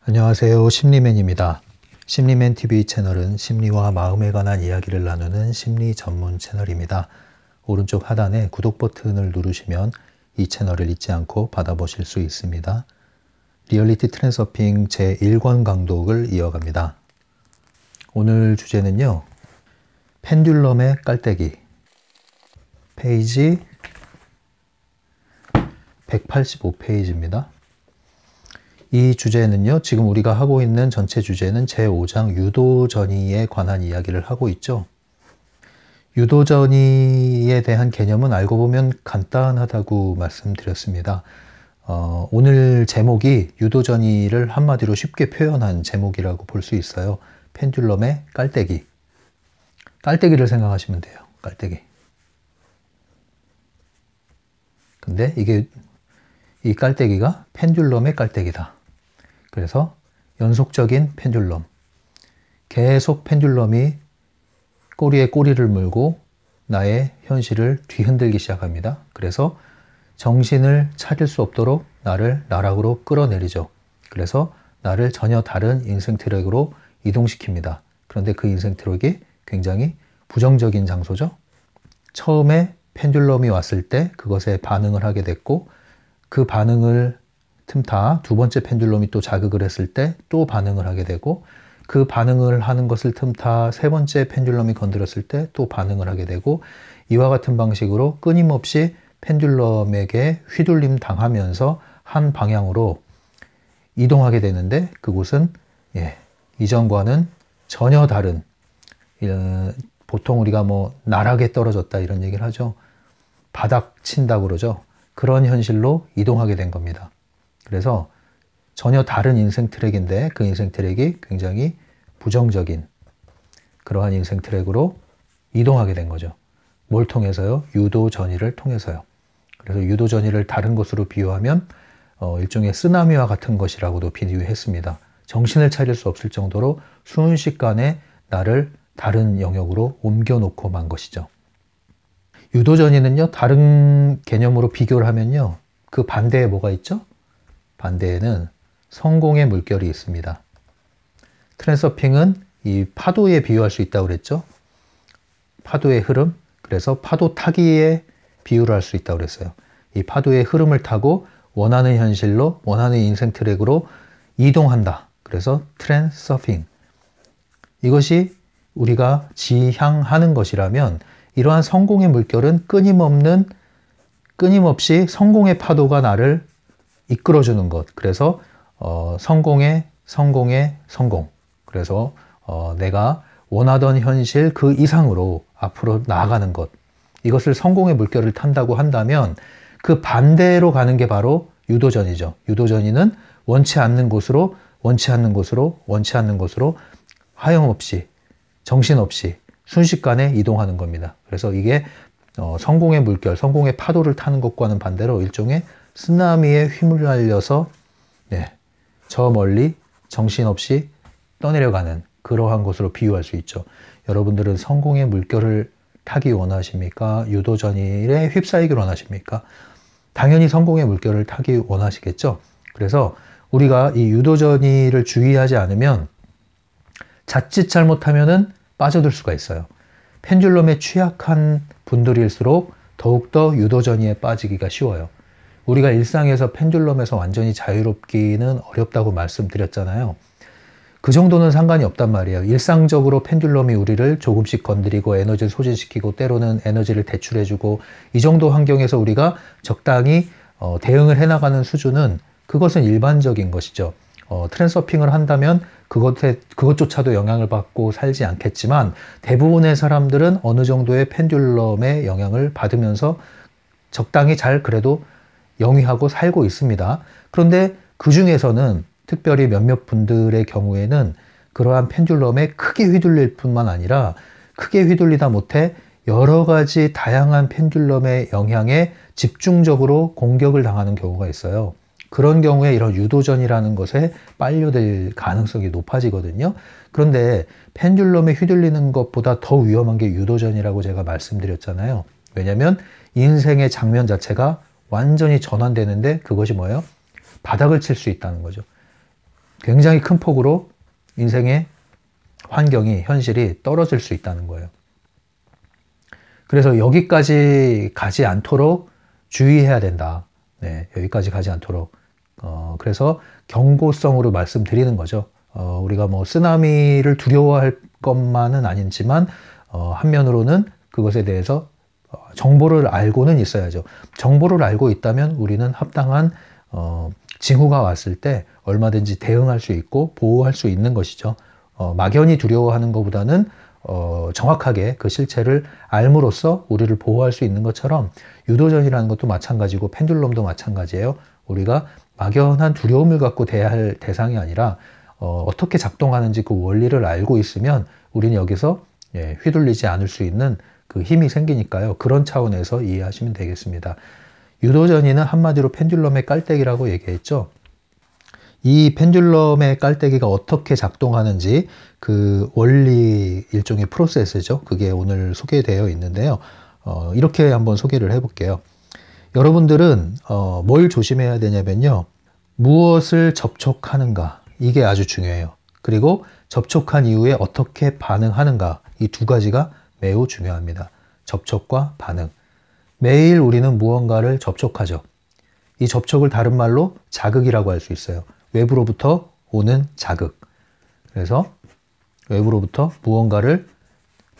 안녕하세요. 심리맨입니다. 심리맨 TV 채널은 심리와 마음에 관한 이야기를 나누는 심리 전문 채널입니다. 오른쪽 하단에 구독 버튼을 누르시면 이 채널을 잊지 않고 받아보실 수 있습니다. 리얼리티 트랜서핑 제1권 강독을 이어갑니다. 오늘 주제는요. 펜듈럼의 깔때기 페이지 185페이지입니다. 이 주제는요, 지금 우리가 하고 있는 전체 주제는 제5장 유도전이에 관한 이야기를 하고 있죠. 유도전이에 대한 개념은 알고 보면 간단하다고 말씀드렸습니다. 오늘 제목이 유도전이를 한마디로 쉽게 표현한 제목이라고 볼 수 있어요. 펜듈럼의 깔때기. 깔때기를 생각하시면 돼요. 깔때기. 근데 이 깔때기가 펜듈럼의 깔때기다. 그래서 연속적인 펜듈럼, 계속 펜듈럼이 꼬리에 꼬리를 물고 나의 현실을 뒤흔들기 시작합니다. 그래서 정신을 차릴 수 없도록 나를 나락으로 끌어내리죠. 그래서 나를 전혀 다른 인생 트랙으로 이동시킵니다. 그런데 그 인생 트랙이 굉장히 부정적인 장소죠. 처음에 펜듈럼이 왔을 때 그것에 반응을 하게 됐고, 그 반응을 틈타 두 번째 펜듈럼이 또 자극을 했을 때 또 반응을 하게 되고, 그 반응을 하는 것을 틈타 세 번째 펜듈럼이 건드렸을 때 또 반응을 하게 되고, 이와 같은 방식으로 끊임없이 펜듈럼에게 휘둘림 당하면서 한 방향으로 이동하게 되는데, 그곳은 이전과는 전혀 다른, 보통 우리가 나락에 떨어졌다 이런 얘기를 하죠. 바닥 친다고 그러죠. 그런 현실로 이동하게 된 겁니다. 그래서 전혀 다른 인생 트랙인데 그 인생 트랙이 굉장히 부정적인 그러한 인생 트랙으로 이동하게 된 거죠. 뭘 통해서요? 유도전이를 통해서요. 그래서 유도전이를 다른 것으로 비유하면 일종의 쓰나미와 같은 것이라고도 비유했습니다. 정신을 차릴 수 없을 정도로 순식간에 나를 다른 영역으로 옮겨놓고 만 것이죠. 유도전이는요, 다른 개념으로 비교를 하면요, 그 반대에 뭐가 있죠? 반대에는 성공의 물결이 있습니다. 트랜서핑은 이 파도에 비유할 수 있다고 그랬죠? 파도의 흐름, 그래서 파도 타기에 비유를 할 수 있다고 그랬어요. 이 파도의 흐름을 타고 원하는 현실로, 원하는 인생 트랙으로 이동한다. 그래서 트랜서핑. 이것이 우리가 지향하는 것이라면, 이러한 성공의 물결은 끊임없이 성공의 파도가 나를 이끌어주는 것. 그래서 성공. 그래서 내가 원하던 현실 그 이상으로 앞으로 나아가는 것. 이것을 성공의 물결을 탄다고 한다면, 그 반대로 가는 게 바로 유도전이죠. 유도전이는 원치 않는 곳으로 하염없이, 정신없이 순식간에 이동하는 겁니다. 그래서 이게 성공의 물결, 성공의 파도를 타는 것과는 반대로 일종의 쓰나미에 휘말려서 저 멀리 정신없이 떠내려가는 그러한 것으로 비유할 수 있죠. 여러분들은 성공의 물결을 타기 원하십니까? 유도전일에 휩싸이기를 원하십니까? 당연히 성공의 물결을 타기 원하시겠죠. 그래서 우리가 이 유도전일을 주의하지 않으면 자칫 잘못하면은 빠져들 수가 있어요. 펜듈럼에 취약한 분들일수록 더욱더 유도전이에 빠지기가 쉬워요. 우리가 일상에서 펜듈럼에서 완전히 자유롭기는 어렵다고 말씀드렸잖아요. 그 정도는 상관이 없단 말이에요. 일상적으로 펜듈럼이 우리를 조금씩 건드리고 에너지를 소진시키고 때로는 에너지를 대출해주고, 이 정도 환경에서 우리가 적당히 대응을 해나가는 수준은, 그것은 일반적인 것이죠. 트랜서핑을 한다면 그것조차도 영향을 받고 살지 않겠지만, 대부분의 사람들은 어느 정도의 펜듈럼의 영향을 받으면서 적당히 잘 그래도 영위하고 살고 있습니다. 그런데 그 중에서는 특별히 몇몇 분들의 경우에는 그러한 펜듈럼에 크게 휘둘릴 뿐만 아니라, 크게 휘둘리다 못해 여러 가지 다양한 펜듈럼의 영향에 집중적으로 공격을 당하는 경우가 있어요. 그런 경우에 이런 유도전이라는 것에 빨려들 가능성이 높아지거든요. 그런데 펜듈럼에 휘둘리는 것보다 더 위험한 게 유도전이라고 제가 말씀드렸잖아요. 왜냐하면 인생의 장면 자체가 완전히 전환되는데, 그것이 뭐예요? 바닥을 칠 수 있다는 거죠. 굉장히 큰 폭으로 인생의 환경이, 현실이 떨어질 수 있다는 거예요. 그래서 여기까지 가지 않도록 주의해야 된다. 네, 여기까지 가지 않도록. 그래서 경고성으로 말씀드리는 거죠. 우리가 뭐 쓰나미를 두려워할 것만은 아니지만 한면으로는 그것에 대해서 정보를 알고는 있어야죠. 정보를 알고 있다면 우리는 합당한 징후가 왔을 때 얼마든지 대응할 수 있고 보호할 수 있는 것이죠. 막연히 두려워하는 것보다는 정확하게 그 실체를 알므로써 우리를 보호할 수 있는 것처럼 유도전이라는 것도 마찬가지고 펜듈럼도 마찬가지예요. 우리가 막연한 두려움을 갖고 대할 대상이 아니라 어떻게 작동하는지 그 원리를 알고 있으면 우리는 여기서 휘둘리지 않을 수 있는 그 힘이 생기니까요. 그런 차원에서 이해하시면 되겠습니다. 유도전이는 한마디로 펜듈럼의 깔때기라고 얘기했죠. 이 펜듈럼의 깔때기가 어떻게 작동하는지 그 원리, 일종의 프로세스죠. 그게 오늘 소개되어 있는데요. 이렇게 한번 소개를 해볼게요. 여러분들은 뭘 조심해야 되냐면요. 무엇을 접촉하는가, 이게 아주 중요해요. 그리고 접촉한 이후에 어떻게 반응하는가, 이 두 가지가 매우 중요합니다. 접촉과 반응. 매일 우리는 무언가를 접촉하죠. 이 접촉을 다른 말로 자극이라고 할 수 있어요. 외부로부터 오는 자극. 그래서 외부로부터 무언가를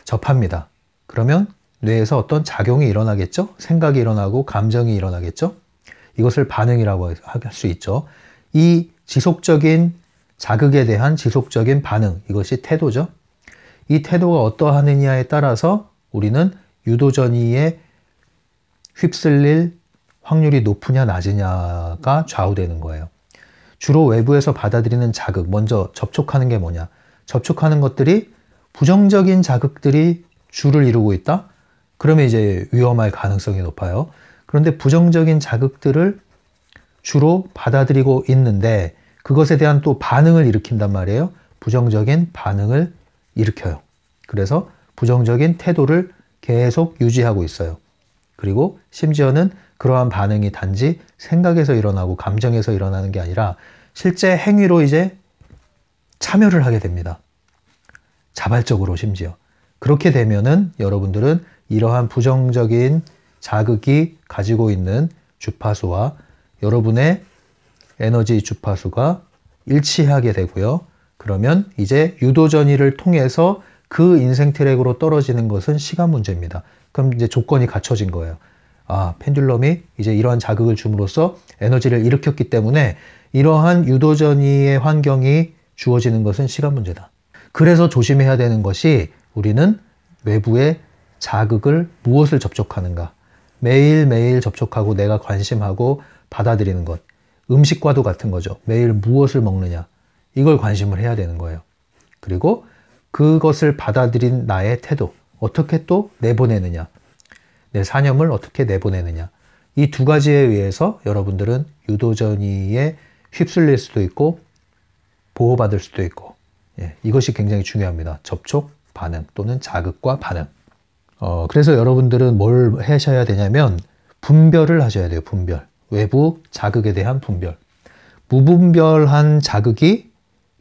접합니다. 그러면 뇌에서 어떤 작용이 일어나겠죠? 생각이 일어나고 감정이 일어나겠죠? 이것을 반응이라고 할 수 있죠. 이 지속적인 자극에 대한 지속적인 반응, 이것이 태도죠. 이 태도가 어떠하느냐에 따라서 우리는 유도전이에 휩쓸릴 확률이 높으냐 낮으냐가 좌우되는 거예요. 주로 외부에서 받아들이는 자극, 먼저 접촉하는 게 뭐냐? 접촉하는 것들이 부정적인 자극들이 주를 이루고 있다? 그러면 이제 위험할 가능성이 높아요. 그런데 부정적인 자극들을 주로 받아들이고 있는데 그것에 대한 또 반응을 일으킨단 말이에요. 부정적인 반응을 일으켜요. 그래서 부정적인 태도를 계속 유지하고 있어요. 그리고 심지어는 그러한 반응이 단지 생각에서 일어나고 감정에서 일어나는 게 아니라 실제 행위로 이제 참여를 하게 됩니다. 자발적으로 심지어. 그렇게 되면은 여러분들은 이러한 부정적인 자극이 가지고 있는 주파수와 여러분의 에너지 주파수가 일치하게 되고요. 그러면 이제 유도전이를 통해서 그 인생 트랙으로 떨어지는 것은 시간 문제입니다. 그럼 이제 조건이 갖춰진 거예요. 아, 펜듈럼이 이제 이러한 자극을 줌으로써 에너지를 일으켰기 때문에 이러한 유도전이의 환경이 주어지는 것은 시간 문제다. 그래서 조심해야 되는 것이 우리는 외부의 자극을 무엇을 접촉하는가. 매일매일 접촉하고 내가 관심하고 받아들이는 것. 음식과도 같은 거죠. 매일 무엇을 먹느냐. 이걸 관심을 해야 되는 거예요. 그리고 그것을 받아들인 나의 태도. 어떻게 또 내보내느냐. 내 사념을 어떻게 내보내느냐. 이 두 가지에 의해서 여러분들은 유도전이에 휩쓸릴 수도 있고 보호받을 수도 있고 이것이 굉장히 중요합니다. 접촉, 반응 또는 자극과 반응. 그래서 여러분들은 뭘 하셔야 되냐면 분별을 하셔야 돼요. 분별. 외부 자극에 대한 분별. 무분별한 자극이,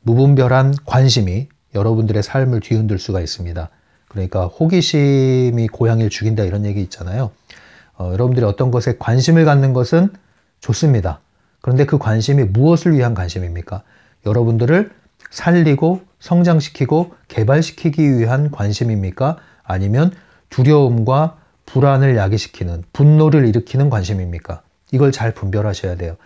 무분별한 관심이 여러분들의 삶을 뒤흔들 수가 있습니다. 그러니까 호기심이 고양이를 죽인다 이런 얘기 있잖아요. 여러분들이 어떤 것에 관심을 갖는 것은 좋습니다. 그런데 그 관심이 무엇을 위한 관심입니까? 여러분들을 살리고 성장시키고 개발시키기 위한 관심입니까? 아니면 두려움과 불안을 야기시키는, 분노를 일으키는 관심입니까? 이걸 잘 분별하셔야 돼요.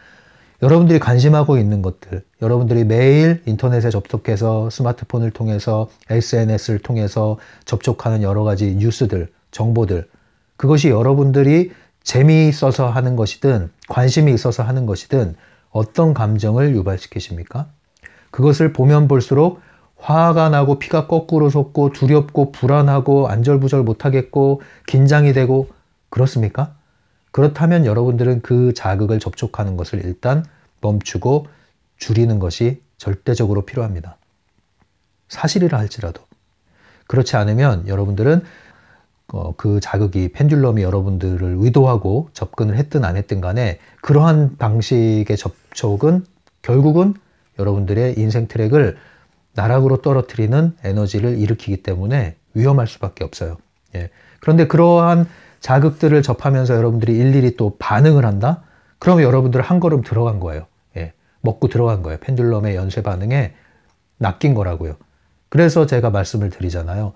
여러분들이 관심하고 있는 것들, 여러분들이 매일 인터넷에 접속해서 스마트폰을 통해서 SNS를 통해서 접촉하는 여러 가지 뉴스들, 정보들, 그것이 여러분들이 재미있어서 하는 것이든 관심이 있어서 하는 것이든 어떤 감정을 유발시키십니까? 그것을 보면 볼수록 화가 나고 피가 거꾸로 솟고 두렵고 불안하고 안절부절 못하겠고 긴장이 되고 그렇습니까? 그렇다면 여러분들은 그 자극을 접촉하는 것을 일단 멈추고 줄이는 것이 절대적으로 필요합니다. 사실이라 할지라도. 그렇지 않으면 여러분들은 그 자극이, 펜듈럼이 여러분들을 의도하고 접근을 했든 안 했든 간에 그러한 방식의 접촉은 결국은 여러분들의 인생 트랙을 나락으로 떨어뜨리는 에너지를 일으키기 때문에 위험할 수밖에 없어요. 예. 그런데 그러한 자극들을 접하면서 여러분들이 일일이 또 반응을 한다? 그러면 여러분들 한 걸음 들어간 거예요. 예. 먹고 들어간 거예요. 펜듈럼의 연쇄 반응에 낚인 거라고요. 그래서 제가 말씀을 드리잖아요.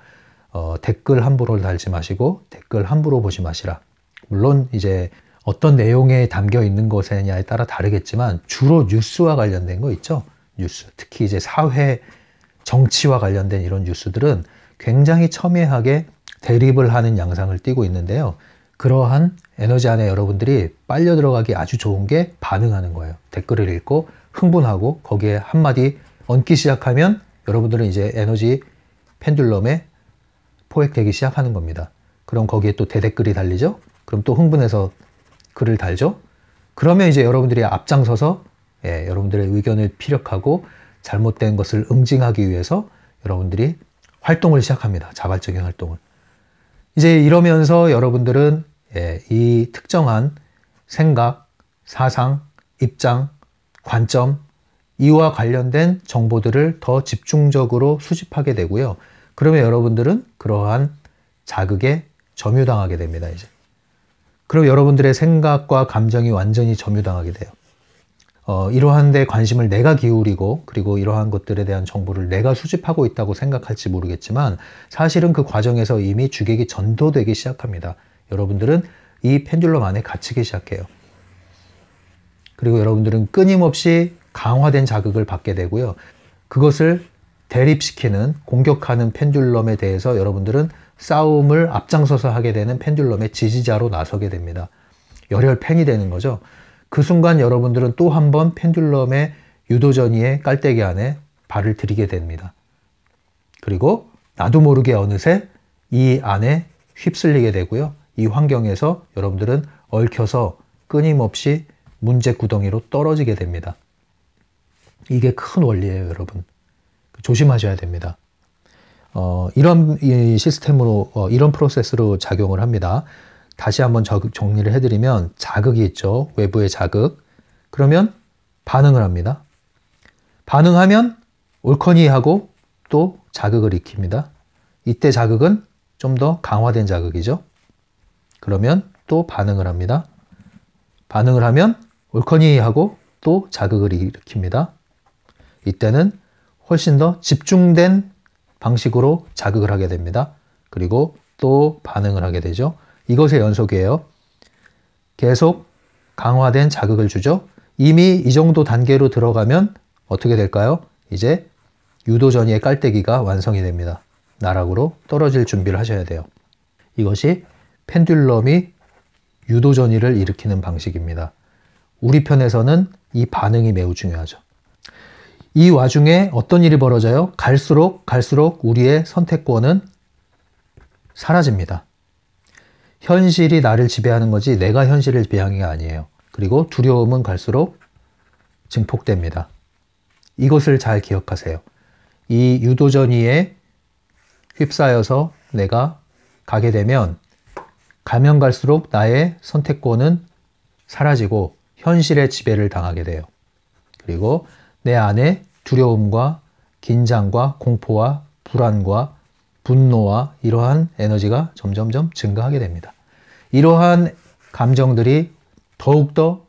댓글 함부로 달지 마시고 댓글 함부로 보지 마시라. 물론 이제 어떤 내용에 담겨 있는 것이냐에 따라 다르겠지만 주로 뉴스와 관련된 거 있죠. 뉴스. 특히 이제 사회, 정치와 관련된 이런 뉴스들은 굉장히 첨예하게 대립을 하는 양상을 띠고 있는데요. 그러한 에너지 안에 여러분들이 빨려 들어가기 아주 좋은 게 반응하는 거예요. 댓글을 읽고 흥분하고 거기에 한마디 얹기 시작하면 여러분들은 이제 에너지 펜듈럼에 포획되기 시작하는 겁니다. 그럼 거기에 또 대댓글이 달리죠? 그럼 또 흥분해서 글을 달죠? 그러면 이제 여러분들이 앞장서서 여러분들의 의견을 피력하고 잘못된 것을 응징하기 위해서 여러분들이 활동을 시작합니다. 자발적인 활동을. 이제 이러면서 여러분들은 이 특정한 생각, 사상, 입장, 관점, 이와 관련된 정보들을 더 집중적으로 수집하게 되고요. 그러면 여러분들은 그러한 자극에 점유당하게 됩니다. 이제. 그럼 여러분들의 생각과 감정이 완전히 점유당하게 돼요. 이러한 데 관심을 내가 기울이고 그리고 이러한 것들에 대한 정보를 내가 수집하고 있다고 생각할지 모르겠지만 사실은 그 과정에서 이미 주객이 전도되기 시작합니다. 여러분들은 이 펜듈럼 안에 갇히기 시작해요. 그리고 여러분들은 끊임없이 강화된 자극을 받게 되고요. 그것을 대립시키는, 공격하는 펜듈럼에 대해서 여러분들은 싸움을 앞장서서 하게 되는 펜듈럼의 지지자로 나서게 됩니다. 열혈 팬이 되는 거죠. 그 순간 여러분들은 또 한 번 펜듈럼의 유도전이의 깔때기 안에 발을 들이게 됩니다. 그리고 나도 모르게 어느새 이 안에 휩쓸리게 되고요. 이 환경에서 여러분들은 얽혀서 끊임없이 문제 구덩이로 떨어지게 됩니다. 이게 큰 원리예요, 여러분. 조심하셔야 됩니다. 이런 시스템으로, 이런 프로세스로 작용을 합니다. 다시 한번 정리를 해드리면 자극이 있죠. 외부의 자극. 그러면 반응을 합니다. 반응하면 옳거니 하고 또 자극을 익힙니다. 이때 자극은 좀 더 강화된 자극이죠. 그러면 또 반응을 합니다. 반응을 하면 옳거니 하고 또 자극을 일으킵니다. 이때는 훨씬 더 집중된 방식으로 자극을 하게 됩니다. 그리고 또 반응을 하게 되죠. 이것의 연속이에요. 계속 강화된 자극을 주죠. 이미 이 정도 단계로 들어가면 어떻게 될까요? 이제 유도전이의 깔때기가 완성이 됩니다. 나락으로 떨어질 준비를 하셔야 돼요. 이것이 펜듈럼이 유도전이를 일으키는 방식입니다. 우리 편에서는 이 반응이 매우 중요하죠. 이 와중에 어떤 일이 벌어져요? 갈수록 우리의 선택권은 사라집니다. 현실이 나를 지배하는 거지 내가 현실을 지배하는 게 아니에요. 그리고 두려움은 갈수록 증폭됩니다. 이것을 잘 기억하세요. 이 유도전이에 휩싸여서 내가 가게 되면 가면 갈수록 나의 선택권은 사라지고 현실의 지배를 당하게 돼요. 그리고 내 안에 두려움과 긴장과 공포와 불안과 분노와 이러한 에너지가 점점점 증가하게 됩니다. 이러한 감정들이 더욱더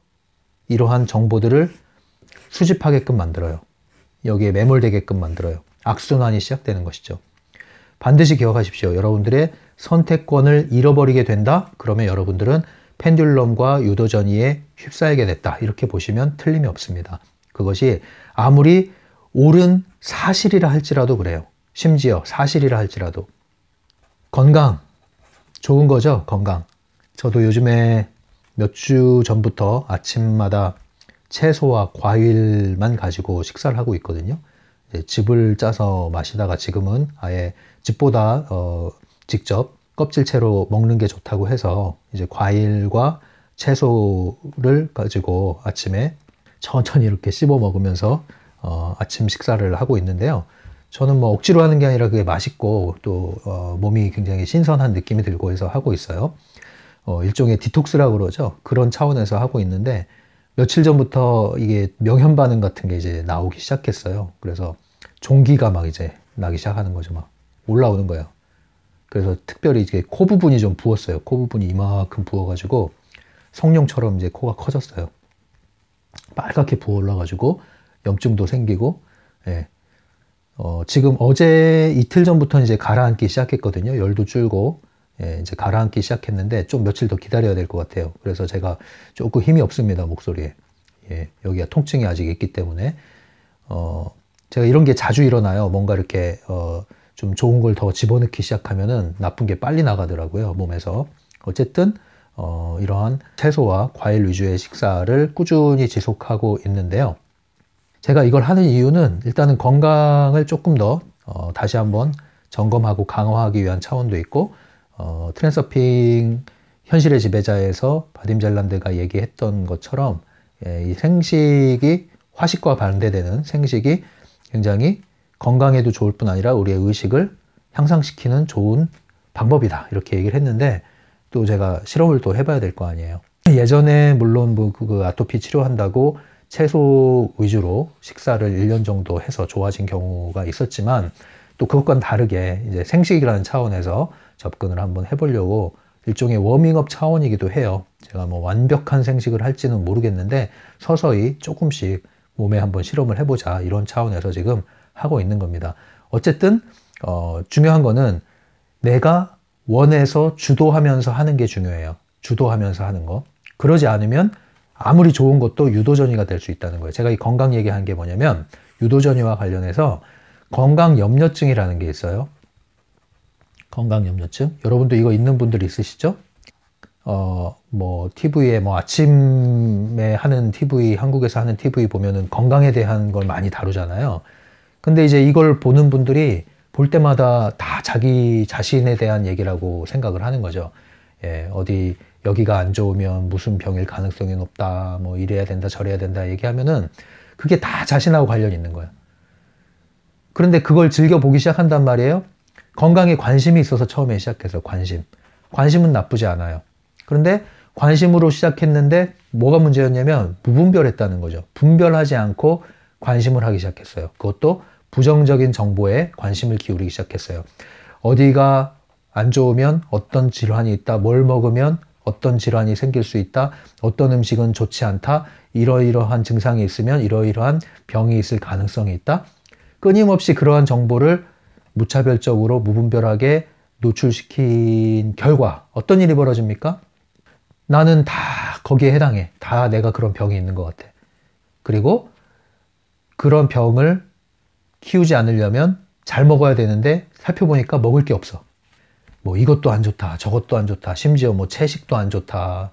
이러한 정보들을 수집하게끔 만들어요. 여기에 매몰되게끔 만들어요. 악순환이 시작되는 것이죠. 반드시 기억하십시오. 여러분들의 선택권을 잃어버리게 된다? 그러면 여러분들은 펜듈럼과 유도전이에 휩싸이게 됐다. 이렇게 보시면 틀림이 없습니다. 그것이 아무리 옳은 사실이라 할지라도 그래요. 심지어 사실이라 할지라도. 건강, 좋은 거죠, 건강. 저도 요즘에 몇 주 전부터 아침마다 채소와 과일만 가지고 식사를 하고 있거든요. 즙을 짜서 마시다가 지금은 아예 즙보다 직접 껍질채로 먹는 게 좋다고 해서 이제 과일과 채소를 가지고 아침에 천천히 이렇게 씹어 먹으면서 아침 식사를 하고 있는데요. 저는 뭐 억지로 하는 게 아니라 그게 맛있고 또 몸이 굉장히 신선한 느낌이 들고 해서 하고 있어요. 일종의 디톡스라고 그러죠. 그런 차원에서 하고 있는데 며칠 전부터 이게 명현 반응 같은 게 이제 나오기 시작했어요. 그래서 종기가 막 이제 나기 시작하는 거죠. 막 올라오는 거예요. 그래서 특별히 이제 코 부분이 좀 부었어요. 코 부분이 이만큼 부어가지고 성룡처럼 이제 코가 커졌어요. 빨갛게 부어 올라가지고 염증도 생기고, 예. 지금 어제 이틀 전부터 이제 가라앉기 시작했거든요. 열도 줄고, 예, 이제 가라앉기 시작했는데 좀 며칠 더 기다려야 될 것 같아요. 그래서 제가 조금 힘이 없습니다, 목소리에. 예, 여기가 통증이 아직 있기 때문에, 제가 이런 게 자주 일어나요. 뭔가 이렇게, 좀 좋은 걸 더 집어넣기 시작하면은 나쁜 게 빨리 나가더라고요, 몸에서. 어쨌든, 이러한 채소와 과일 위주의 식사를 꾸준히 지속하고 있는데요. 제가 이걸 하는 이유는 일단은 건강을 조금 더 다시 한번 점검하고 강화하기 위한 차원도 있고, 트랜서핑 현실의 지배자에서 바딤 젤란드가 얘기했던 것처럼, 예, 이 생식이 화식과 반대되는 생식이 굉장히 건강에도 좋을 뿐 아니라 우리의 의식을 향상시키는 좋은 방법이다, 이렇게 얘기를 했는데, 또 제가 실험을 또 해봐야 될 거 아니에요. 예전에 물론 그 아토피 치료한다고 채소 위주로 식사를 1년 정도 해서 좋아진 경우가 있었지만, 또 그것과는 다르게 이제 생식이라는 차원에서 접근을 한번 해보려고, 일종의 워밍업 차원이기도 해요. 제가 뭐 완벽한 생식을 할지는 모르겠는데 서서히 조금씩 몸에 한번 실험을 해보자, 이런 차원에서 지금 하고 있는 겁니다. 어쨌든 중요한 거는 내가 원해서 주도하면서 하는 게 중요해요. 주도하면서 하는 거. 그러지 않으면 아무리 좋은 것도 유도전이가 될 수 있다는 거예요. 제가 이 건강 얘기한 게 뭐냐면, 유도전이와 관련해서 건강염려증이라는 게 있어요. 건강염려증. 여러분도 이거 있는 분들 있으시죠? 뭐 TV에 뭐 아침에 하는 TV, 한국에서 하는 TV 보면은 건강에 대한 걸 많이 다루잖아요. 근데 이제 이걸 보는 분들이 볼 때마다 다 자기 자신에 대한 얘기라고 생각을 하는 거죠. 예, 어디 여기가 안 좋으면 무슨 병일 가능성이 높다, 뭐 이래야 된다, 저래야 된다 얘기하면은 그게 다 자신하고 관련이 있는 거예요. 그런데 그걸 즐겨보기 시작한단 말이에요. 건강에 관심이 있어서 처음에 시작해서 관심은 나쁘지 않아요. 그런데 관심으로 시작했는데 뭐가 문제였냐면 무분별했다는 거죠. 분별하지 않고 관심을 하기 시작했어요. 그것도 부정적인 정보에 관심을 기울이기 시작했어요. 어디가 안 좋으면 어떤 질환이 있다, 뭘 먹으면 어떤 질환이 생길 수 있다, 어떤 음식은 좋지 않다, 이러이러한 증상이 있으면 이러이러한 병이 있을 가능성이 있다. 끊임없이 그러한 정보를 무차별적으로 무분별하게 노출시킨 결과 어떤 일이 벌어집니까? 나는 다 거기에 해당해. 다 내가 그런 병이 있는 것 같아. 그리고 그런 병을 키우지 않으려면 잘 먹어야 되는데 살펴보니까 먹을 게 없어. 뭐 이것도 안 좋다, 저것도 안 좋다, 심지어 뭐 채식도 안 좋다,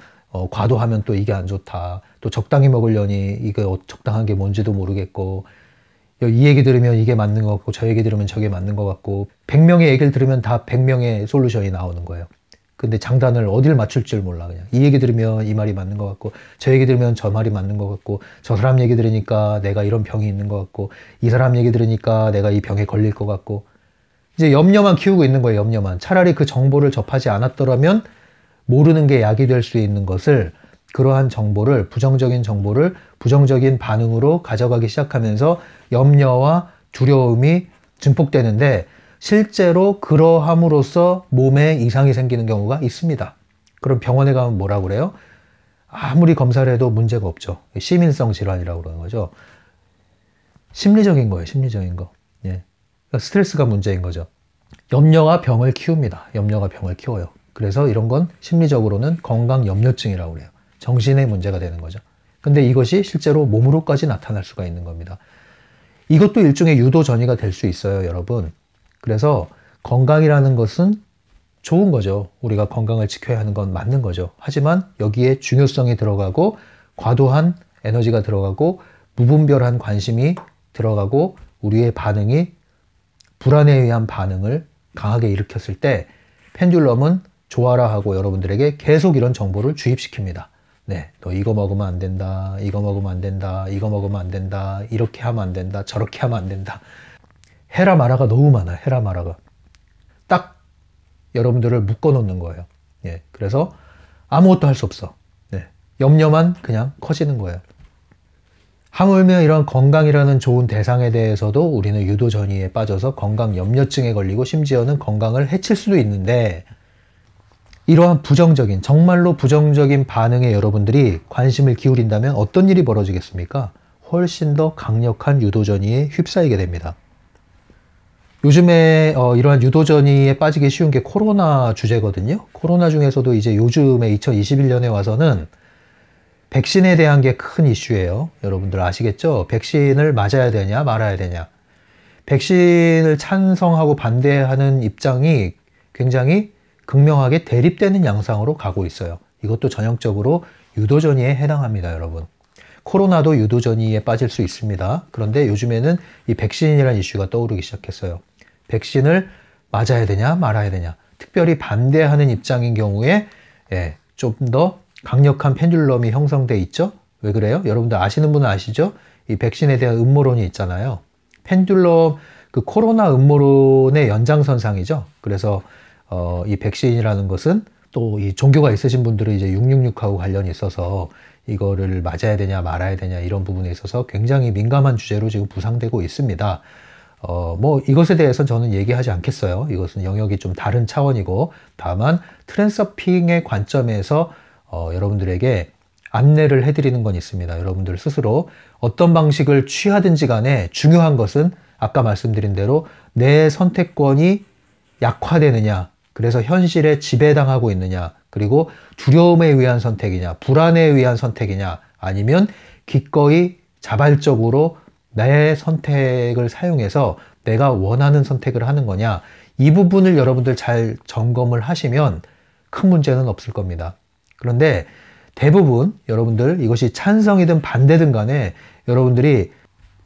과도하면 또 이게 안 좋다, 또 적당히 먹으려니 이거 적당한 게 뭔지도 모르겠고, 이 얘기 들으면 이게 맞는 것 같고 저 얘기 들으면 저게 맞는 것 같고, 100명의 얘기를 들으면 다 100명의 솔루션이 나오는 거예요. 근데 장단을 어디를 맞출 줄 몰라. 그냥 이 얘기 들으면 이 말이 맞는 것 같고, 저 얘기 들으면 저 말이 맞는 것 같고, 저 사람 얘기 들으니까 내가 이런 병이 있는 것 같고, 이 사람 얘기 들으니까 내가 이 병에 걸릴 것 같고, 이제 염려만 키우고 있는 거예요. 염려만. 차라리 그 정보를 접하지 않았더라면 모르는 게 약이 될 수 있는 것을, 그러한 정보를, 부정적인 정보를 부정적인 반응으로 가져가기 시작하면서 염려와 두려움이 증폭되는데, 실제로 그러함으로써 몸에 이상이 생기는 경우가 있습니다. 그럼 병원에 가면 뭐라고 그래요? 아무리 검사를 해도 문제가 없죠. 시민성 질환이라고 그러는 거죠. 심리적인 거예요. 심리적인 거. 예. 그러니까 스트레스가 문제인 거죠. 염려가 병을 키웁니다. 염려가 병을 키워요. 그래서 이런 건 심리적으로는 건강염려증이라고 그래요. 정신의 문제가 되는 거죠. 근데 이것이 실제로 몸으로까지 나타날 수가 있는 겁니다. 이것도 일종의 유도전이가 될 수 있어요, 여러분. 그래서 건강이라는 것은 좋은 거죠. 우리가 건강을 지켜야 하는 건 맞는 거죠. 하지만 여기에 중요성이 들어가고, 과도한 에너지가 들어가고, 무분별한 관심이 들어가고, 우리의 반응이 불안에 의한 반응을 강하게 일으켰을 때 펜듈럼은 좋아라 하고 여러분들에게 계속 이런 정보를 주입시킵니다. 네, 너 이거 먹으면 안 된다, 이거 먹으면 안 된다, 이거 먹으면 안 된다, 이렇게 하면 안 된다, 저렇게 하면 안 된다. 해라 마라가 너무 많아요. 해라 마라가. 딱 여러분들을 묶어 놓는 거예요. 예, 그래서 아무것도 할 수 없어. 네, 염려만 그냥 커지는 거예요. 하물며 이런 건강이라는 좋은 대상에 대해서도 우리는 유도전이에 빠져서 건강 염려증에 걸리고 심지어는 건강을 해칠 수도 있는데, 이러한 부정적인, 정말로 부정적인 반응에 여러분들이 관심을 기울인다면 어떤 일이 벌어지겠습니까? 훨씬 더 강력한 유도전이에 휩싸이게 됩니다. 요즘에 이러한 유도전이에 빠지기 쉬운 게 코로나 주제거든요. 코로나 중에서도 이제 요즘에 2021년에 와서는 백신에 대한 게 큰 이슈예요. 여러분들 아시겠죠? 백신을 맞아야 되냐 말아야 되냐. 백신을 찬성하고 반대하는 입장이 굉장히 극명하게 대립되는 양상으로 가고 있어요. 이것도 전형적으로 유도전이에 해당합니다, 여러분. 코로나도 유도전이에 빠질 수 있습니다. 그런데 요즘에는 이 백신이라는 이슈가 떠오르기 시작했어요. 백신을 맞아야 되냐 말아야 되냐. 특별히 반대하는 입장인 경우에 좀 더 강력한 펜듈럼이 형성돼 있죠. 왜 그래요? 여러분들 아시는 분은 아시죠? 이 백신에 대한 음모론이 있잖아요. 펜듈럼, 그 코로나 음모론의 연장선상이죠. 그래서 이 백신이라는 것은 또 이 종교가 있으신 분들은 이제 666하고 관련이 있어서 이거를 맞아야 되냐 말아야 되냐 이런 부분에 있어서 굉장히 민감한 주제로 지금 부상되고 있습니다. 뭐 이것에 대해서는 저는 얘기하지 않겠어요. 이것은 영역이 좀 다른 차원이고, 다만 트랜서핑의 관점에서 여러분들에게 안내를 해드리는 건 있습니다. 여러분들 스스로 어떤 방식을 취하든지 간에 중요한 것은 아까 말씀드린 대로 내 선택권이 약화되느냐, 그래서 현실에 지배당하고 있느냐, 그리고 두려움에 의한 선택이냐, 불안에 의한 선택이냐, 아니면 기꺼이 자발적으로 내 선택을 사용해서 내가 원하는 선택을 하는 거냐, 이 부분을 여러분들 잘 점검을 하시면 큰 문제는 없을 겁니다. 그런데 대부분 여러분들 이것이 찬성이든 반대든 간에 여러분들이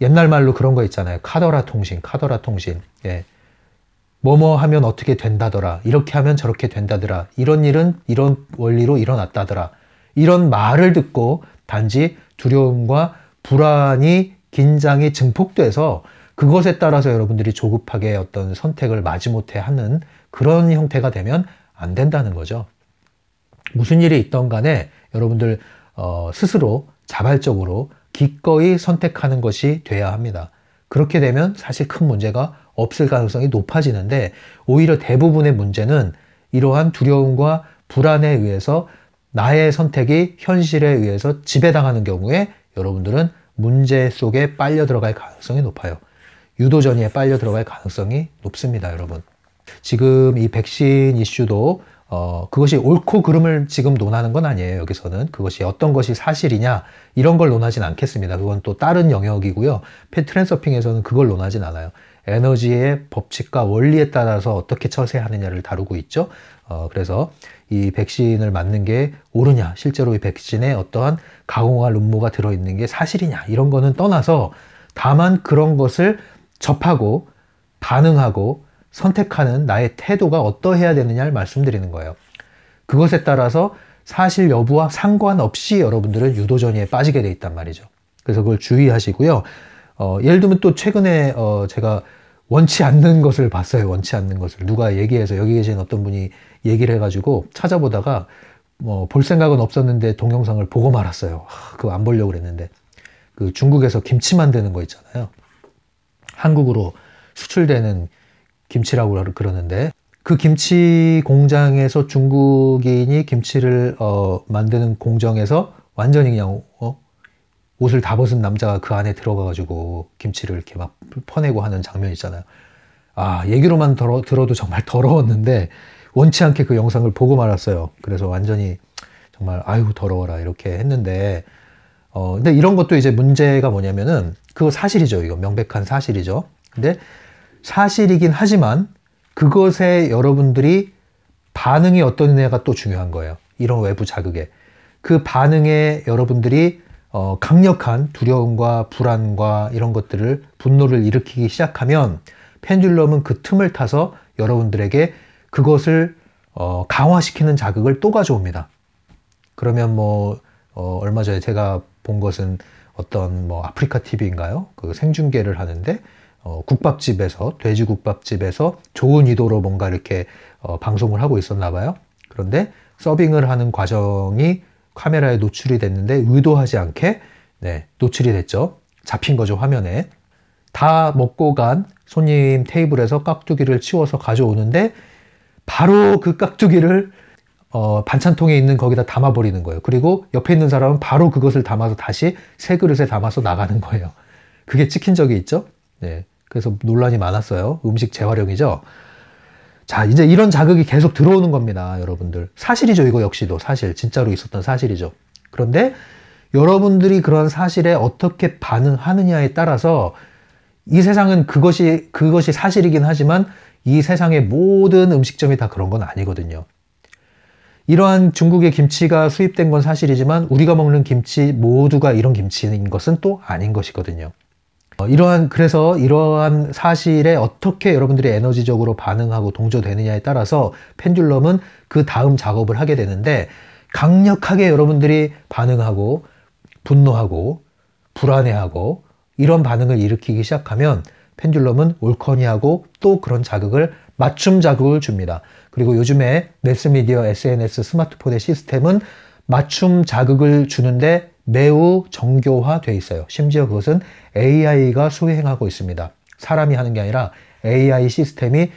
옛날 말로 그런 거 있잖아요. 카더라 통신, 카더라 통신. 뭐뭐 하면 어떻게 된다더라. 이렇게 하면 저렇게 된다더라. 이런 일은 이런 원리로 일어났다더라. 이런 말을 듣고 단지 두려움과 불안이, 긴장이 증폭돼서 그것에 따라서 여러분들이 조급하게 어떤 선택을 마지못해 하는 그런 형태가 되면 안 된다는 거죠. 무슨 일이 있던 간에 여러분들 스스로 자발적으로 기꺼이 선택하는 것이 돼야 합니다. 그렇게 되면 사실 큰 문제가 없을 가능성이 높아지는데, 오히려 대부분의 문제는 이러한 두려움과 불안에 의해서 나의 선택이 현실에 의해서 지배당하는 경우에 여러분들은 문제 속에 빨려 들어갈 가능성이 높아요. 유도전이에 빨려 들어갈 가능성이 높습니다, 여러분. 지금 이 백신 이슈도 그것이 옳고 그름을 지금 논하는 건 아니에요. 여기서는 그것이 어떤 것이 사실이냐 이런 걸 논하진 않겠습니다. 그건 또 다른 영역이고요. 트랜서핑에서는 그걸 논하진 않아요. 에너지의 법칙과 원리에 따라서 어떻게 처세하느냐를 다루고 있죠. 그래서 이 백신을 맞는 게 옳으냐, 실제로 이 백신에 어떠한 가공할 음모가 들어있는 게 사실이냐, 이런 거는 떠나서 다만 그런 것을 접하고 반응하고 선택하는 나의 태도가 어떠해야 되느냐를 말씀드리는 거예요. 그것에 따라서 사실 여부와 상관없이 여러분들은 유도전이에 빠지게 돼 있단 말이죠. 그래서 그걸 주의하시고요. 예를 들면 또 최근에 제가 원치 않는 것을 봤어요. 원치 않는 것을 누가 얘기해서, 여기 계신 어떤 분이 얘기를 해가지고 찾아보다가 볼 생각은 없었는데 동영상을 보고 말았어요. 그거 안 보려고 그랬는데, 그 중국에서 김치 만드는 거 있잖아요. 한국으로 수출되는 김치라고 그러는데, 그 김치 공장에서 중국인이 김치를 만드는 공정에서 완전히 그냥 옷을 다 벗은 남자가 그 안에 들어가가지고 김치를 이렇게 막 퍼내고 하는 장면 있잖아요. 아, 얘기로만 들어도 정말 더러웠는데 원치 않게 그 영상을 보고 말았어요. 그래서 완전히 정말 아유 더러워라 이렇게 했는데, 근데 이런 것도 이제 문제가 뭐냐면은, 그거 사실이죠. 이거 명백한 사실이죠. 근데 사실이긴 하지만 그것에 여러분들이 반응이 어떠느냐가 또 중요한 거예요. 이런 외부 자극에. 그 반응에 여러분들이 강력한 두려움과 불안과 이런 것들을, 분노를 일으키기 시작하면 펜듈럼은 그 틈을 타서 여러분들에게 그것을 강화시키는 자극을 또 가져옵니다. 그러면 얼마 전에 제가 본 것은 어떤 아프리카 TV인가요? 그 생중계를 하는데 국밥집에서, 돼지국밥집에서 좋은 의도로 뭔가 이렇게 방송을 하고 있었나 봐요. 그런데 서빙을 하는 과정이 카메라에 노출이 됐는데 의도하지 않게 노출이 됐죠. 잡힌 거죠, 화면에. 다 먹고 간 손님 테이블에서 깍두기를 치워서 가져오는데 바로 그 깍두기를 반찬통에 있는 거기다 담아버리는 거예요. 그리고 옆에 있는 사람은 바로 그것을 담아서 다시 새 그릇에 담아서 나가는 거예요. 그게 찍힌 적이 있죠. 그래서 논란이 많았어요. 음식 재활용이죠. 자, 이제 이런 자극이 계속 들어오는 겁니다, 여러분들. 사실이죠, 이거 역시도. 사실, 진짜로 있었던 사실이죠. 그런데 여러분들이 그런 사실에 어떻게 반응하느냐에 따라서 이 세상은 그것이 사실이긴 하지만 이 세상의 모든 음식점이 다 그런 건 아니거든요. 이러한 중국의 김치가 수입된 건 사실이지만 우리가 먹는 김치 모두가 이런 김치인 것은 또 아닌 것이거든요. 그래서 이러한 사실에 어떻게 여러분들이 에너지적으로 반응하고 동조되느냐에 따라서 펜듈럼은 그 다음 작업을 하게 되는데, 강력하게 여러분들이 반응하고 분노하고 불안해하고 이런 반응을 일으키기 시작하면 펜듈럼은 올커니하고 또 그런 자극을, 맞춤 자극을 줍니다. 그리고 요즘에 매스미디어, SNS, 스마트폰의 시스템은 맞춤 자극을 주는데 매우 정교화되어 있어요. 심지어 그것은 AI가 수행하고 있습니다. 사람이 하는 게 아니라 AI 시스템이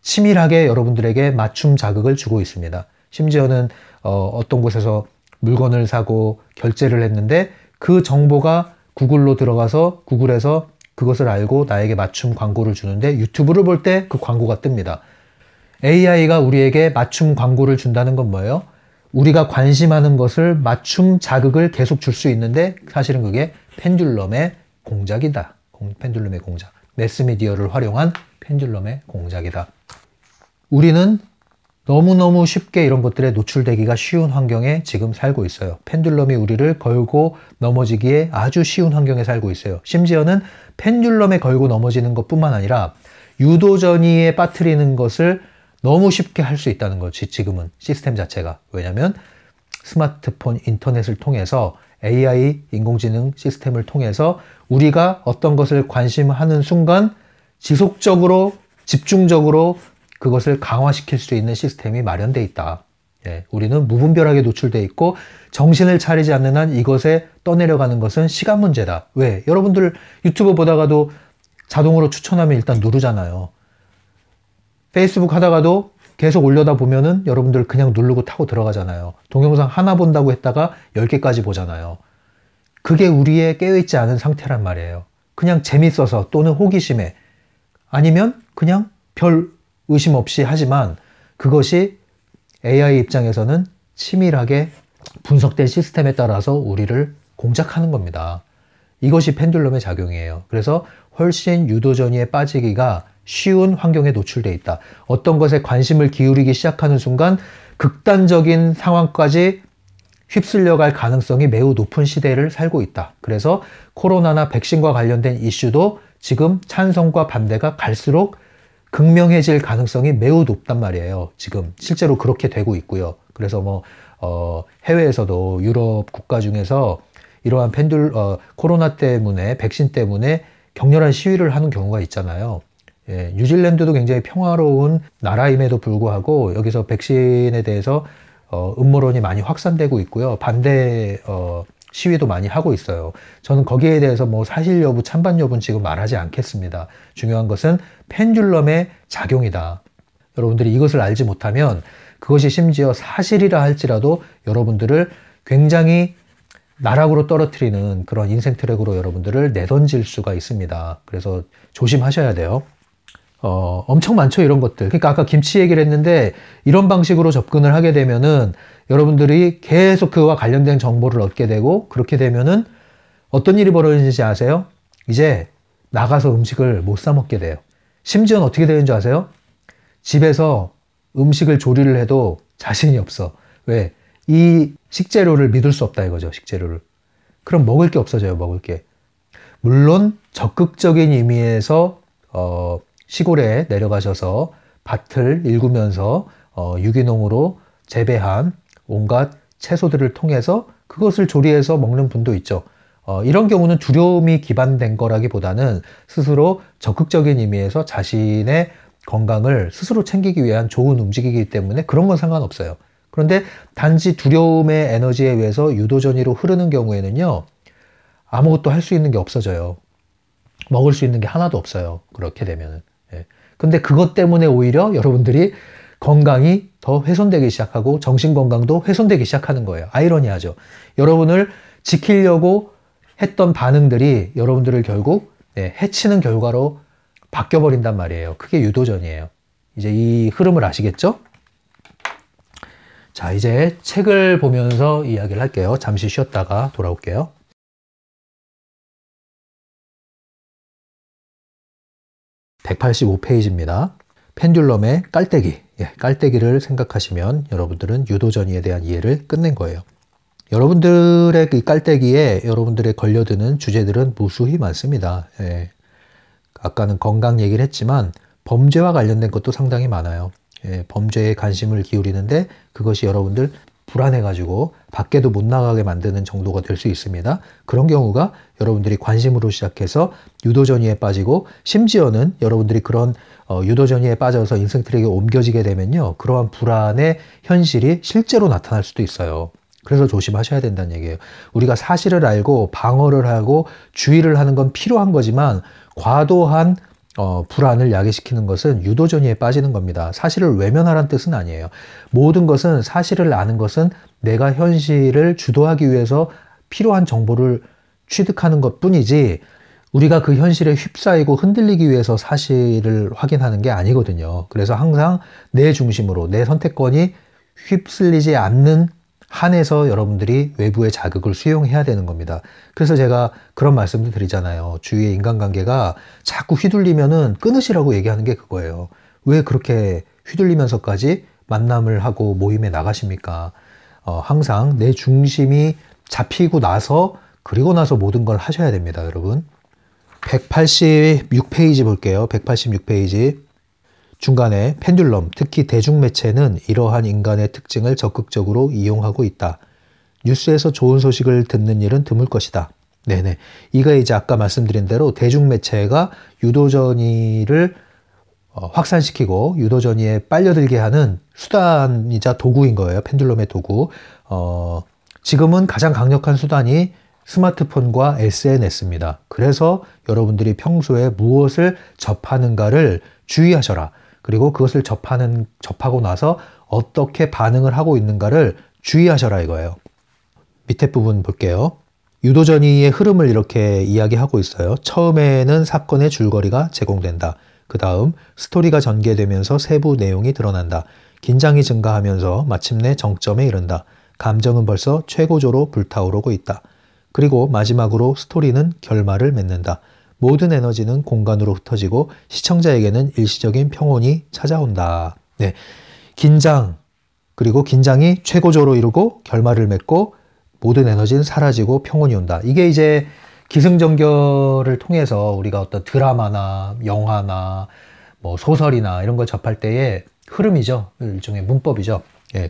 치밀하게 여러분들에게 맞춤 자극을 주고 있습니다. 심지어는 어떤 곳에서 물건을 사고 결제를 했는데 그 정보가 구글로 들어가서 구글에서 그것을 알고 나에게 맞춤 광고를 주는데 유튜브를 볼 때 그 광고가 뜹니다. AI가 우리에게 맞춤 광고를 준다는 건 뭐예요? 우리가 관심하는 것을 맞춤 자극을 계속 줄 수 있는데 사실은 그게 펜듈럼의 공작이다. 펜듈럼의 공작. 매스미디어를 활용한 펜듈럼의 공작이다. 우리는 너무너무 쉽게 이런 것들에 노출되기가 쉬운 환경에 지금 살고 있어요. 펜듈럼이 우리를 걸고 넘어지기에 아주 쉬운 환경에 살고 있어요. 심지어는 펜듈럼에 걸고 넘어지는 것뿐만 아니라 유도전이에 빠뜨리는 것을 너무 쉽게 할 수 있다는 거지, 지금은 시스템 자체가. 왜냐하면 스마트폰, 인터넷을 통해서 AI, 인공지능 시스템을 통해서 우리가 어떤 것을 관심하는 순간 지속적으로, 집중적으로 그것을 강화시킬 수 있는 시스템이 마련되어 있다. 우리는 무분별하게 노출되어 있고 정신을 차리지 않는 한 이것에 떠내려가는 것은 시간 문제다. 왜? 여러분들 유튜브 보다가도 자동으로 추천하면 일단 누르잖아요. 페이스북 하다가도 계속 올려다 보면은 여러분들 그냥 누르고 타고 들어가잖아요. 동영상 하나 본다고 했다가 10개까지 보잖아요. 그게 우리의 깨어있지 않은 상태란 말이에요. 그냥 재밌어서 또는 호기심에, 아니면 그냥 별 의심 없이 하지만 그것이 AI 입장에서는 치밀하게 분석된 시스템에 따라서 우리를 공작하는 겁니다. 이것이 펜듈럼의 작용이에요. 그래서 훨씬 유도전이에 빠지기가 쉬운 환경에 노출되어 있다. 어떤 것에 관심을 기울이기 시작하는 순간 극단적인 상황까지 휩쓸려갈 가능성이 매우 높은 시대를 살고 있다. 그래서 코로나나 백신과 관련된 이슈도 지금 찬성과 반대가 갈수록 극명해질 가능성이 매우 높단 말이에요. 지금 실제로 그렇게 되고 있고요. 그래서 해외에서도 유럽 국가 중에서 이러한 코로나 때문에, 백신 때문에 격렬한 시위를 하는 경우가 있잖아요. 뉴질랜드도 굉장히 평화로운 나라임에도 불구하고 여기서 백신에 대해서 음모론이 많이 확산되고 있고요. 반대 시위도 많이 하고 있어요. 저는 거기에 대해서 사실 여부, 찬반 여부는 지금 말하지 않겠습니다. 중요한 것은 펜듈럼의 작용이다. 여러분들이 이것을 알지 못하면 그것이 심지어 사실이라 할지라도 여러분들을 굉장히 나락으로 떨어뜨리는 그런 인생 트랙으로 여러분들을 내던질 수가 있습니다. 그래서 조심하셔야 돼요. 엄청 많죠, 이런 것들. 그러니까 아까 김치 얘기를 했는데 이런 방식으로 접근을 하게 되면은 여러분들이 계속 그와 관련된 정보를 얻게 되고, 그렇게 되면은 어떤 일이 벌어지는지 아세요? 이제 나가서 음식을 못 사 먹게 돼요. 심지어는 어떻게 되는 줄 아세요? 집에서 음식을 조리를 해도 자신이 없어. 왜? 이 식재료를 믿을 수 없다 이거죠, 식재료를. 그럼 먹을 게 없어져요, 먹을 게. 물론 적극적인 의미에서 시골에 내려가셔서 밭을 일구면서 유기농으로 재배한 온갖 채소들을 통해서 그것을 조리해서 먹는 분도 있죠. 이런 경우는 두려움이 기반된 거라기보다는 스스로 적극적인 의미에서 자신의 건강을 스스로 챙기기 위한 좋은 움직이기 때문에 그런 건 상관없어요. 그런데 단지 두려움의 에너지에 의해서 유도전이로 흐르는 경우에는요, 아무것도 할 수 있는 게 없어져요. 먹을 수 있는 게 하나도 없어요. 그렇게 되면은. 예. 근데 그것 때문에 오히려 여러분들이 건강이 더 훼손되기 시작하고 정신 건강도 훼손되기 시작하는 거예요. 아이러니하죠. 여러분을 지키려고 했던 반응들이 여러분들을 결국 해치는 결과로 바뀌어버린단 말이에요. 그게 유도전이에요. 이제 이 흐름을 아시겠죠? 자, 이제 책을 보면서 이야기를 할게요. 잠시 쉬었다가 돌아올게요. (185페이지입니다) 펜듈럼의 깔때기. 깔때기를 생각하시면 여러분들은 유도전이에 대한 이해를 끝낸 거예요. 여러분들의 그 깔때기에 여러분들의 걸려드는 주제들은 무수히 많습니다. 아까는 건강 얘기를 했지만 범죄와 관련된 것도 상당히 많아요. 범죄에 관심을 기울이는데 그것이 여러분들 불안해가지고 밖에도 못 나가게 만드는 정도가 될 수 있습니다. 그런 경우가 여러분들이 관심으로 시작해서 유도전이에 빠지고, 심지어는 여러분들이 그런 유도전이에 빠져서 인생 트랙에 옮겨지게 되면요, 그러한 불안의 현실이 실제로 나타날 수도 있어요. 그래서 조심하셔야 된다는 얘기예요. 우리가 사실을 알고 방어를 하고 주의를 하는 건 필요한 거지만, 과도한 불안을 야기시키는 것은 유도전이에 빠지는 겁니다. 사실을 외면하라는 뜻은 아니에요. 모든 것은, 사실을 아는 것은 내가 현실을 주도하기 위해서 필요한 정보를 취득하는 것 뿐이지, 우리가 그 현실에 휩싸이고 흔들리기 위해서 사실을 확인하는 게 아니거든요. 그래서 항상 내 중심으로, 내 선택권이 휩쓸리지 않는 한에서 여러분들이 외부의 자극을 수용해야 되는 겁니다. 그래서 제가 그런 말씀도 드리잖아요. 주위의 인간관계가 자꾸 휘둘리면은 끊으시라고 얘기하는 게 그거예요. 왜 그렇게 휘둘리면서까지 만남을 하고 모임에 나가십니까? 항상 내 중심이 잡히고 나서, 그리고 나서 모든 걸 하셔야 됩니다, 여러분. 186페이지 볼게요. 186페이지. 중간에 펜듈럼, 특히 대중매체는 이러한 인간의 특징을 적극적으로 이용하고 있다. 뉴스에서 좋은 소식을 듣는 일은 드물 것이다. 네네. 이거 이제 아까 말씀드린 대로 대중매체가 유도전이를 확산시키고 유도전이에 빨려들게 하는 수단이자 도구인 거예요. 펜듈럼의 도구. 지금은 가장 강력한 수단이 스마트폰과 SNS입니다. 그래서 여러분들이 평소에 무엇을 접하는가를 주의하셔라. 그리고 그것을 접하고 나서 어떻게 반응을 하고 있는가를 주의하셔라 이거예요. 밑에 부분 볼게요. 유도전이의 흐름을 이렇게 이야기하고 있어요. 처음에는 사건의 줄거리가 제공된다. 그 다음 스토리가 전개되면서 세부 내용이 드러난다. 긴장이 증가하면서 마침내 정점에 이른다. 감정은 벌써 최고조로 불타오르고 있다. 그리고 마지막으로 스토리는 결말을 맺는다. 모든 에너지는 공간으로 흩어지고 시청자에게는 일시적인 평온이 찾아온다. 네, 긴장, 그리고 긴장이 최고조로 이루고 결말을 맺고 모든 에너지는 사라지고 평온이 온다. 이게 이제 기승전결을 통해서 우리가 어떤 드라마나 영화나 뭐 소설이나 이런 걸 접할 때의 흐름이죠. 일종의 문법이죠.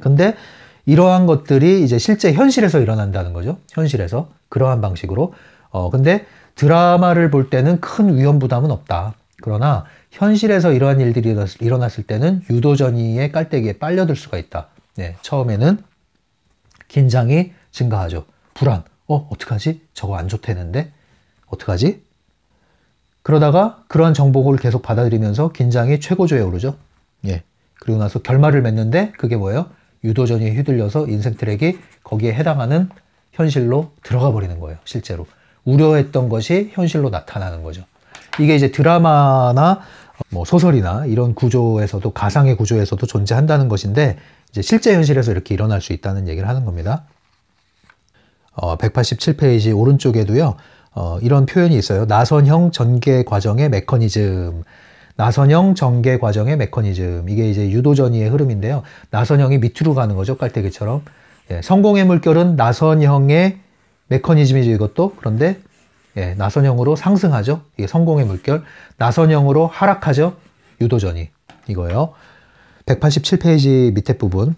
근데 이러한 것들이 이제 실제 현실에서 일어난다는 거죠. 현실에서 그러한 방식으로. 근데 드라마를 볼 때는 큰 위험 부담은 없다. 그러나 현실에서 이러한 일들이 일어났을 때는 유도전이의 깔때기에 빨려들 수가 있다. 처음에는 긴장이 증가하죠. 불안. 어떡하지? 저거 안 좋다는데? 어떡하지? 그러다가 그러한 정보를 계속 받아들이면서 긴장이 최고조에 오르죠. 그리고 나서 결말을 맺는데 그게 뭐예요? 유도전이에 휘둘려서 인생 트랙이 거기에 해당하는 현실로 들어가 버리는 거예요. 실제로. 우려했던 것이 현실로 나타나는 거죠. 이게 이제 드라마나 뭐 소설이나 이런 구조에서도, 가상의 구조에서도 존재한다는 것인데, 이제 실제 현실에서 이렇게 일어날 수 있다는 얘기를 하는 겁니다. 187페이지 오른쪽에도요, 이런 표현이 있어요. 나선형 전개 과정의 메커니즘. 나선형 전개 과정의 메커니즘. 이게 이제 유도전이의 흐름인데요. 나선형이 밑으로 가는 거죠. 깔때기처럼. 성공의 물결은 나선형의 메커니즘이죠, 이것도. 그런데 나선형으로 상승하죠. 이게 성공의 물결. 나선형으로 하락하죠. 유도전이. 이거예요. 187페이지 밑에 부분.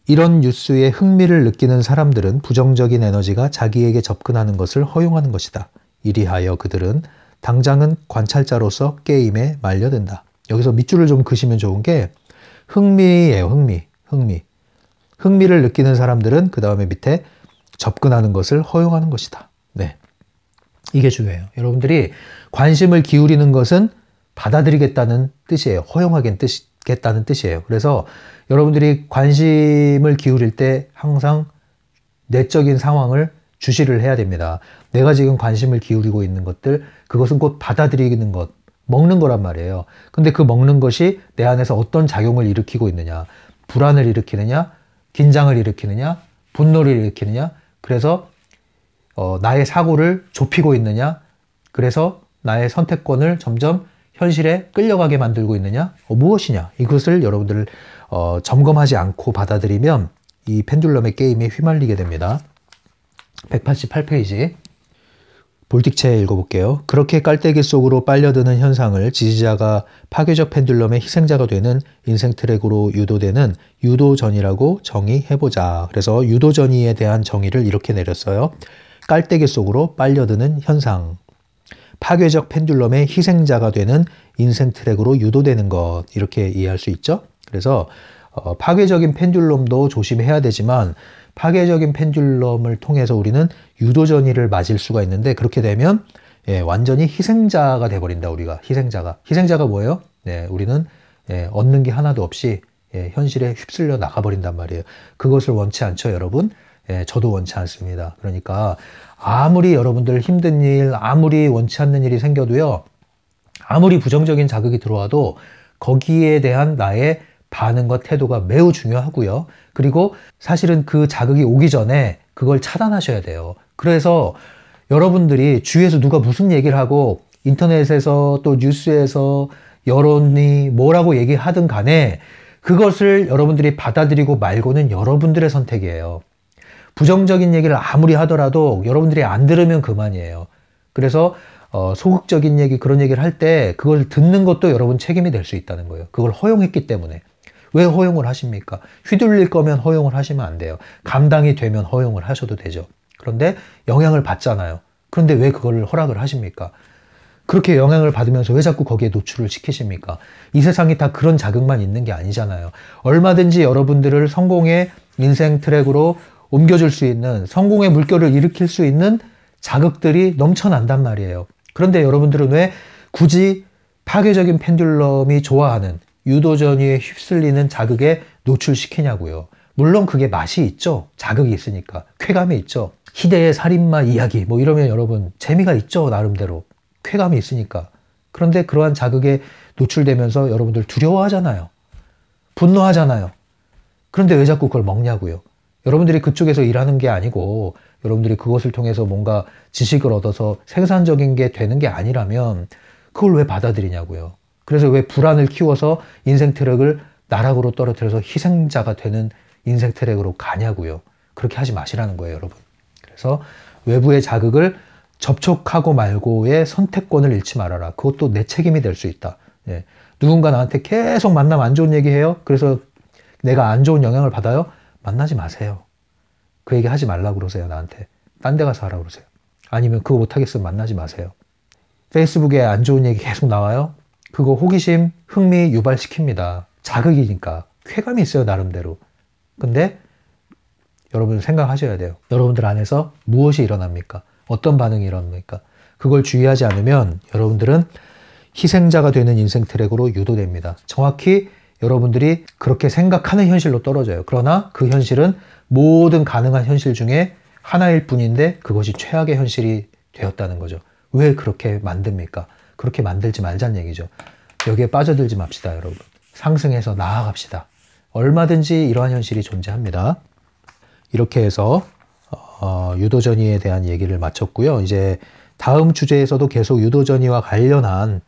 이런 뉴스에 흥미를 느끼는 사람들은 부정적인 에너지가 자기에게 접근하는 것을 허용하는 것이다. 이리하여 그들은 당장은 관찰자로서 게임에 말려든다. 여기서 밑줄을 좀 그시면 좋은 게 흥미예요. 흥미. 흥미를 느끼는 사람들은 그 다음에 밑에 접근하는 것을 허용하는 것이다. 네. 이게 중요해요. 여러분들이 관심을 기울이는 것은 받아들이겠다는 뜻이에요. 허용하겠다는 뜻이에요. 그래서 여러분들이 관심을 기울일 때 항상 내적인 상황을 주시를 해야 됩니다. 내가 지금 관심을 기울이고 있는 것들, 그것은 곧 받아들이는 것, 먹는 거란 말이에요. 근데 그 먹는 것이 내 안에서 어떤 작용을 일으키고 있느냐, 불안을 일으키느냐, 긴장을 일으키느냐, 분노를 일으키느냐, 그래서 나의 사고를 좁히고 있느냐, 그래서 나의 선택권을 점점 현실에 끌려가게 만들고 있느냐, 무엇이냐, 이것을 여러분들 점검하지 않고 받아들이면 이 펜듈럼의 게임에 휘말리게 됩니다. 188페이지 볼틱체 읽어볼게요. 그렇게 깔때기 속으로 빨려드는 현상을 지지자가 파괴적 펜듈럼의 희생자가 되는 인생 트랙으로 유도되는 유도전이라고 정의해보자. 그래서 유도전이에 대한 정의를 이렇게 내렸어요. 깔때기 속으로 빨려드는 현상, 파괴적 펜듈럼의 희생자가 되는 인생 트랙으로 유도되는 것, 이렇게 이해할 수 있죠. 그래서 파괴적인 펜듈럼도 조심해야 되지만 파괴적인 펜듈럼을 통해서 우리는 유도전이를 맞을 수가 있는데, 그렇게 되면 완전히 희생자가 돼버린다. 우리가 희생자가 뭐예요? 우리는 얻는 게 하나도 없이 현실에 휩쓸려 나가버린단 말이에요. 그것을 원치 않죠, 여러분? 저도 원치 않습니다. 그러니까 아무리 여러분들 힘든 일, 아무리 원치 않는 일이 생겨도요, 아무리 부정적인 자극이 들어와도 거기에 대한 나의 반응과 태도가 매우 중요하고요. 그리고 사실은 그 자극이 오기 전에 그걸 차단하셔야 돼요. 그래서 여러분들이 주위에서 누가 무슨 얘기를 하고 인터넷에서 또 뉴스에서 여론이 뭐라고 얘기하든 간에 그것을 여러분들이 받아들이고 말고는 여러분들의 선택이에요. 부정적인 얘기를 아무리 하더라도 여러분들이 안 들으면 그만이에요. 그래서 소극적인 얘기, 그런 얘기를 할 때 그걸 듣는 것도 여러분 책임이 될 수 있다는 거예요. 그걸 허용했기 때문에. 왜 허용을 하십니까? 휘둘릴 거면 허용을 하시면 안 돼요. 감당이 되면 허용을 하셔도 되죠. 그런데 영향을 받잖아요. 그런데 왜 그걸 허락을 하십니까? 그렇게 영향을 받으면서 왜 자꾸 거기에 노출을 시키십니까? 이 세상이 다 그런 자극만 있는 게 아니잖아요. 얼마든지 여러분들을 성공의 인생 트랙으로 옮겨줄 수 있는, 성공의 물결을 일으킬 수 있는 자극들이 넘쳐난단 말이에요. 그런데 여러분들은 왜 굳이 파괴적인 펜듈럼이 좋아하는 유도전이에 휩쓸리는 자극에 노출시키냐고요. 물론 그게 맛이 있죠. 자극이 있으니까. 쾌감이 있죠. 희대의 살인마 이야기 뭐 이러면 여러분 재미가 있죠. 나름대로. 쾌감이 있으니까. 그런데 그러한 자극에 노출되면서 여러분들 두려워하잖아요. 분노하잖아요. 그런데 왜 자꾸 그걸 먹냐고요. 여러분들이 그쪽에서 일하는 게 아니고 여러분들이 그것을 통해서 뭔가 지식을 얻어서 생산적인 게 되는 게 아니라면 그걸 왜 받아들이냐고요. 그래서 왜 불안을 키워서 인생 트랙을 나락으로 떨어뜨려서 희생자가 되는 인생 트랙으로 가냐고요. 그렇게 하지 마시라는 거예요, 여러분. 그래서 외부의 자극을 접촉하고 말고의 선택권을 잃지 말아라. 그것도 내 책임이 될 수 있다. 누군가 나한테 계속 만나면 안 좋은 얘기해요. 그래서 내가 안 좋은 영향을 받아요. 만나지 마세요. 그 얘기 하지 말라고 그러세요, 나한테. 딴 데 가서 하라고 그러세요. 아니면 그거 못하겠으면 만나지 마세요. 페이스북에 안 좋은 얘기 계속 나와요. 그거 호기심, 흥미 유발시킵니다. 자극이니까. 쾌감이 있어요, 나름대로. 근데 여러분 생각하셔야 돼요. 여러분들 안에서 무엇이 일어납니까? 어떤 반응이 일어납니까? 그걸 주의하지 않으면 여러분들은 희생자가 되는 인생 트랙으로 유도됩니다. 정확히 여러분들이 그렇게 생각하는 현실로 떨어져요. 그러나 그 현실은 모든 가능한 현실 중에 하나일 뿐인데 그것이 최악의 현실이 되었다는 거죠. 왜 그렇게 만듭니까? 그렇게 만들지 말자는 얘기죠. 여기에 빠져들지 맙시다, 여러분. 상승해서 나아갑시다. 얼마든지 이러한 현실이 존재합니다. 이렇게 해서 유도전이에 대한 얘기를 마쳤고요. 이제 다음 주제에서도 계속 유도전이와 관련한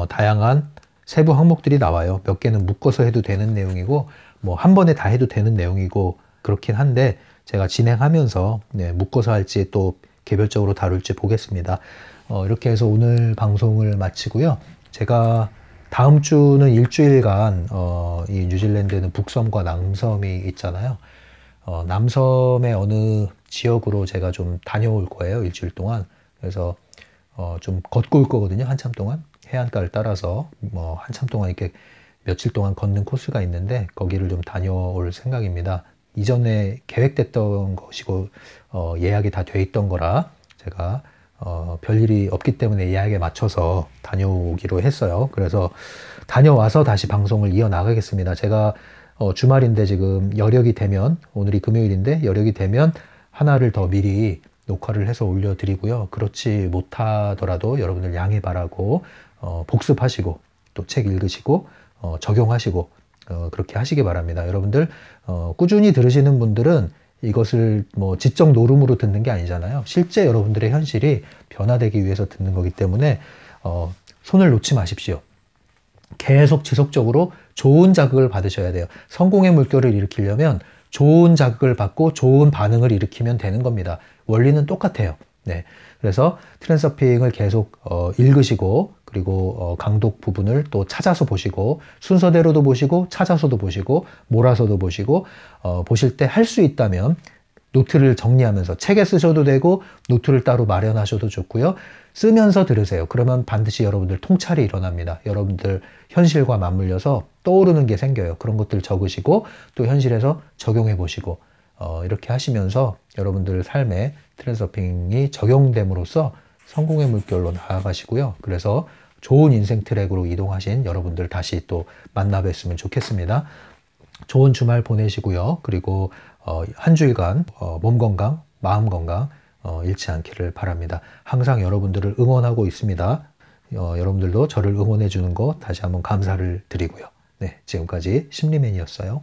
다양한 세부 항목들이 나와요. 몇 개는 묶어서 해도 되는 내용이고 뭐 한 번에 다 해도 되는 내용이고 그렇긴 한데 제가 진행하면서 묶어서 할지 또 개별적으로 다룰지 보겠습니다. 이렇게 해서 오늘 방송을 마치고요. 제가 다음 주는 일주일간 이 뉴질랜드는 북섬과 남섬이 있잖아요. 남섬의 어느 지역으로 제가 좀 다녀올 거예요. 일주일 동안. 그래서 좀 걷고 올 거거든요. 한참 동안. 해안가를 따라서 한참 동안 이렇게 며칠 동안 걷는 코스가 있는데 거기를 좀 다녀올 생각입니다. 이전에 계획됐던 것이고 예약이 다 돼 있던 거라 제가 별일이 없기 때문에 예약에 맞춰서 다녀오기로 했어요. 그래서 다녀와서 다시 방송을 이어나가겠습니다. 제가 주말인데 지금 여력이 되면, 오늘이 금요일인데 여력이 되면 하나를 더 미리 녹화를 해서 올려드리고요. 그렇지 못하더라도 여러분들 양해 바라고 복습하시고 또 책 읽으시고 적용하시고 그렇게 하시기 바랍니다. 여러분들 꾸준히 들으시는 분들은 이것을 뭐 지적 노름으로 듣는 게 아니잖아요. 실제 여러분들의 현실이 변화되기 위해서 듣는 거기 때문에 손을 놓지 마십시오. 계속 지속적으로 좋은 자극을 받으셔야 돼요. 성공의 물결을 일으키려면 좋은 자극을 받고 좋은 반응을 일으키면 되는 겁니다. 원리는 똑같아요. 네. 그래서 트랜서핑을 계속 읽으시고, 그리고 강독 부분을 또 찾아서 보시고, 순서대로도 보시고 찾아서도 보시고 몰아서도 보시고, 보실 때 할 수 있다면 노트를 정리하면서 책에 쓰셔도 되고 노트를 따로 마련하셔도 좋고요. 쓰면서 들으세요. 그러면 반드시 여러분들 통찰이 일어납니다. 여러분들 현실과 맞물려서 떠오르는 게 생겨요. 그런 것들 적으시고 또 현실에서 적용해 보시고 이렇게 하시면서 여러분들 삶에 트랜서핑이 적용됨으로써 성공의 물결로 나아가시고요. 그래서 좋은 인생 트랙으로 이동하신 여러분들 다시 또 만나 뵀으면 좋겠습니다. 좋은 주말 보내시고요. 그리고 한 주일간 몸 건강, 마음 건강 잃지 않기를 바랍니다. 항상 여러분들을 응원하고 있습니다. 여러분들도 저를 응원해 주는 거 다시 한번 감사를 드리고요. 네, 지금까지 심리맨이었어요.